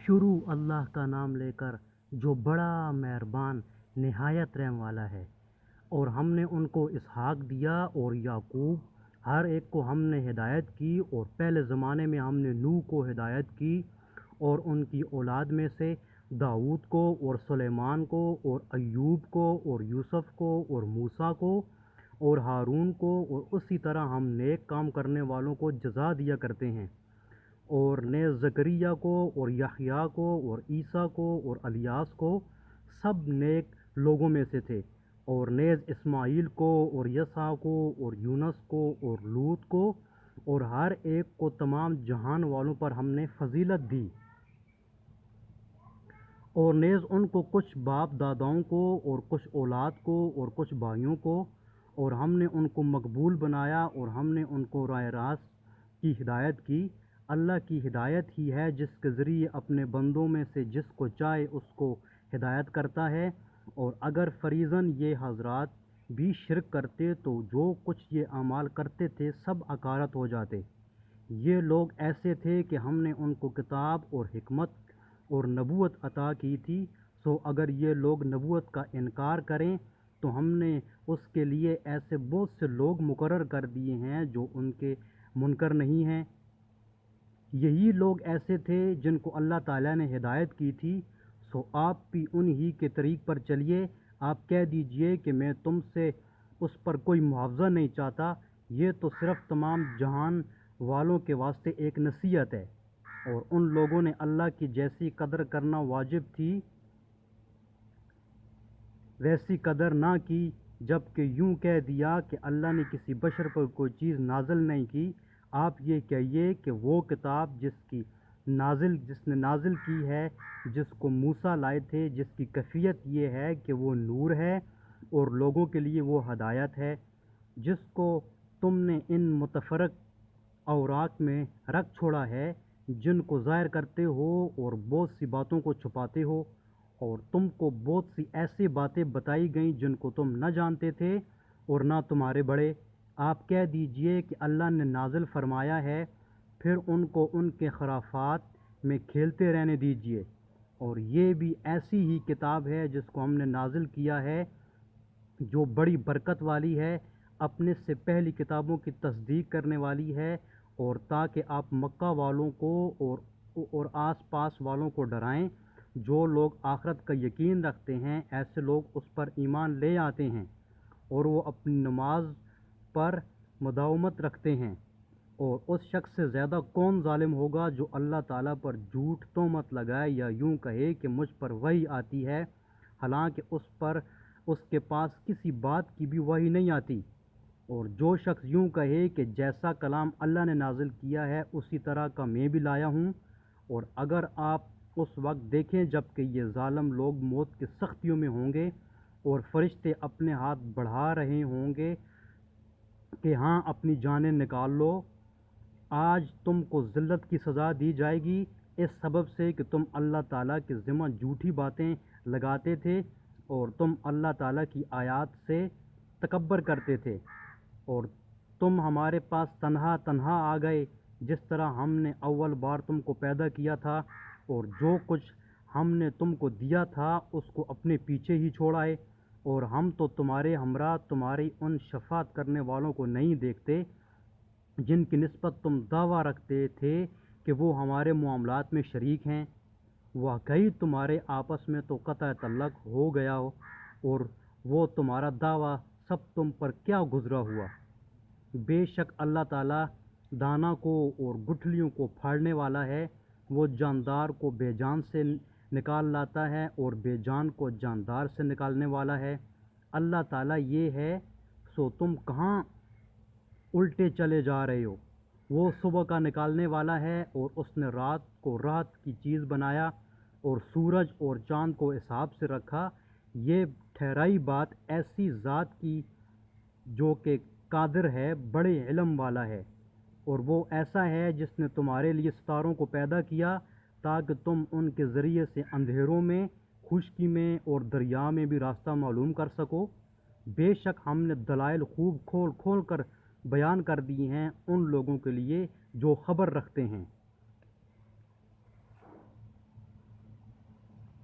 شروع اللہ کا نام لے کر جو بڑا مہربان نہایت رحم والا ہے۔ اور ہم نے ان کو اسحاق دیا اور یعقوب، ہر ایک کو ہم نے ہدایت کی، اور پہلے زمانے میں ہم نے نوح کو ہدایت کی اور ان کی اولاد میں سے داؤد کو اور سلیمان کو اور ایوب کو اور یوسف کو اور موسیٰ کو اور ہارون کو، اور اسی طرح ہم نیک کام کرنے والوں کو جزا دیا کرتے ہیں۔ اور نیز زکریا کو اور یحییٰ کو اور عیسیٰ کو اور الیاس کو، سب نیک لوگوں میں سے تھے۔ اور نیز اسماعیل کو اور یسع کو اور یونس کو اور لوط کو، اور ہر ایک کو تمام جہان والوں پر ہم نے فضیلت دی۔ اور نیز ان کو کچھ باپ داداؤں کو اور کچھ اولاد کو اور کچھ بھائیوں کو، اور ہم نے ان کو مقبول بنایا، اور ہم نے ان کو راہ راست کی ہدایت کی۔ اللہ کی ہدایت ہی ہے جس کے ذریعے اپنے بندوں میں سے جس کو چاہے اس کو ہدایت کرتا ہے۔ اور اگر فریضاً یہ حضرات بھی شرک کرتے تو جو کچھ یہ اعمال کرتے تھے سب اکارت ہو جاتے۔ یہ لوگ ایسے تھے کہ ہم نے ان کو کتاب اور حکمت اور نبوت عطا کی تھی، سو اگر یہ لوگ نبوت کا انکار کریں تو ہم نے اس کے لیے ایسے بہت سے لوگ مقرر کر دیے ہیں جو ان کے منکر نہیں ہیں۔ یہی لوگ ایسے تھے جن کو اللہ تعالیٰ نے ہدایت کی تھی، سو آپ بھی انہی کے طریق پر چلیے۔ آپ کہہ دیجئے کہ میں تم سے اس پر کوئی معاوضہ نہیں چاہتا، یہ تو صرف تمام جہان والوں کے واسطے ایک نصیحت ہے۔ اور ان لوگوں نے اللہ کی جیسی قدر کرنا واجب تھی ویسی قدر نہ کی، جبکہ یوں کہہ دیا کہ اللہ نے کسی بشر پر کوئی چیز نازل نہیں کی۔ آپ یہ کہیے کہ وہ کتاب جس نے نازل کی ہے، جس کو موسیٰ لائے تھے، جس کی کیفیت یہ ہے کہ وہ نور ہے اور لوگوں کے لیے وہ ہدایت ہے، جس کو تم نے ان متفرق اوراق میں رکھ چھوڑا ہے، جن کو ظاہر کرتے ہو اور بہت سی باتوں کو چھپاتے ہو، اور تم کو بہت سی ایسی باتیں بتائی گئیں جن کو تم نہ جانتے تھے اور نہ تمہارے بڑے۔ آپ کہہ دیجئے کہ اللہ نے نازل فرمایا ہے، پھر ان کو ان کے خرافات میں کھیلتے رہنے دیجئے۔ اور یہ بھی ایسی ہی کتاب ہے جس کو ہم نے نازل کیا ہے، جو بڑی برکت والی ہے، اپنے سے پہلی کتابوں کی تصدیق کرنے والی ہے، اور تاکہ آپ مکہ والوں کو اور آس پاس والوں کو ڈرائیں۔ جو لوگ آخرت کا یقین رکھتے ہیں ایسے لوگ اس پر ایمان لے آتے ہیں، اور وہ اپنی نماز پر مداومت رکھتے ہیں۔ اور اس شخص سے زیادہ کون ظالم ہوگا جو اللہ تعالیٰ پر جھوٹ تہمت لگائے یا یوں کہے کہ مجھ پر وحی آتی ہے، حالانکہ اس کے پاس کسی بات کی بھی وحی نہیں آتی۔ اور جو شخص یوں کہے کہ جیسا کلام اللہ نے نازل کیا ہے اسی طرح کا میں بھی لایا ہوں، اور اگر آپ اس وقت دیکھیں جب کہ یہ ظالم لوگ موت کی سختیوں میں ہوں گے اور فرشتے اپنے ہاتھ بڑھا رہے ہوں گے کہ ہاں اپنی جانیں نکال لو، آج تم کو ذلت کی سزا دی جائے گی اس سبب سے کہ تم اللہ تعالیٰ کے ذمہ جھوٹی باتیں لگاتے تھے اور تم اللہ تعالیٰ کی آیات سے تکبر کرتے تھے، اور تم ہمارے پاس تنہا تنہا آ گئے جس طرح ہم نے اول بار تم کو پیدا کیا تھا، اور جو کچھ ہم نے تم کو دیا تھا اس کو اپنے پیچھے ہی چھوڑ آئے، اور ہم تو تمہارے ہمراہ تمہاری ان شفاعت کرنے والوں کو نہیں دیکھتے جن کی نسبت تم دعویٰ رکھتے تھے کہ وہ ہمارے معاملات میں شریک ہیں۔ واقعی تمہارے آپس میں تو قطع تعلق ہو گیا ہو، اور وہ تمہارا دعویٰ سب تم پر کیا گزرا ہوا۔ بے شک اللہ تعالیٰ دانا کو اور گٹھلیوں کو پھاڑنے والا ہے، وہ جاندار کو بے جان سے نکال لاتا ہے اور بے جان کو جاندار سے نکالنے والا ہے۔ اللہ تعالیٰ یہ ہے، سو تم کہاں الٹے چلے جا رہے ہو؟ وہ صبح کا نکالنے والا ہے، اور اس نے رات کو راحت کی چیز بنایا اور سورج اور چاند کو حساب سے رکھا۔ یہ ٹھہرائی بات ایسی ذات کی جو کہ قادر ہے، بڑے علم والا ہے۔ اور وہ ایسا ہے جس نے تمہارے لیے ستاروں کو پیدا کیا تاکہ تم ان کے ذریعے سے اندھیروں میں، خشکی میں اور دریا میں بھی راستہ معلوم کر سکو۔ بے شک ہم نے دلائل خوب کھول کھول کر بیان کر دی ہیں ان لوگوں کے لیے جو خبر رکھتے ہیں۔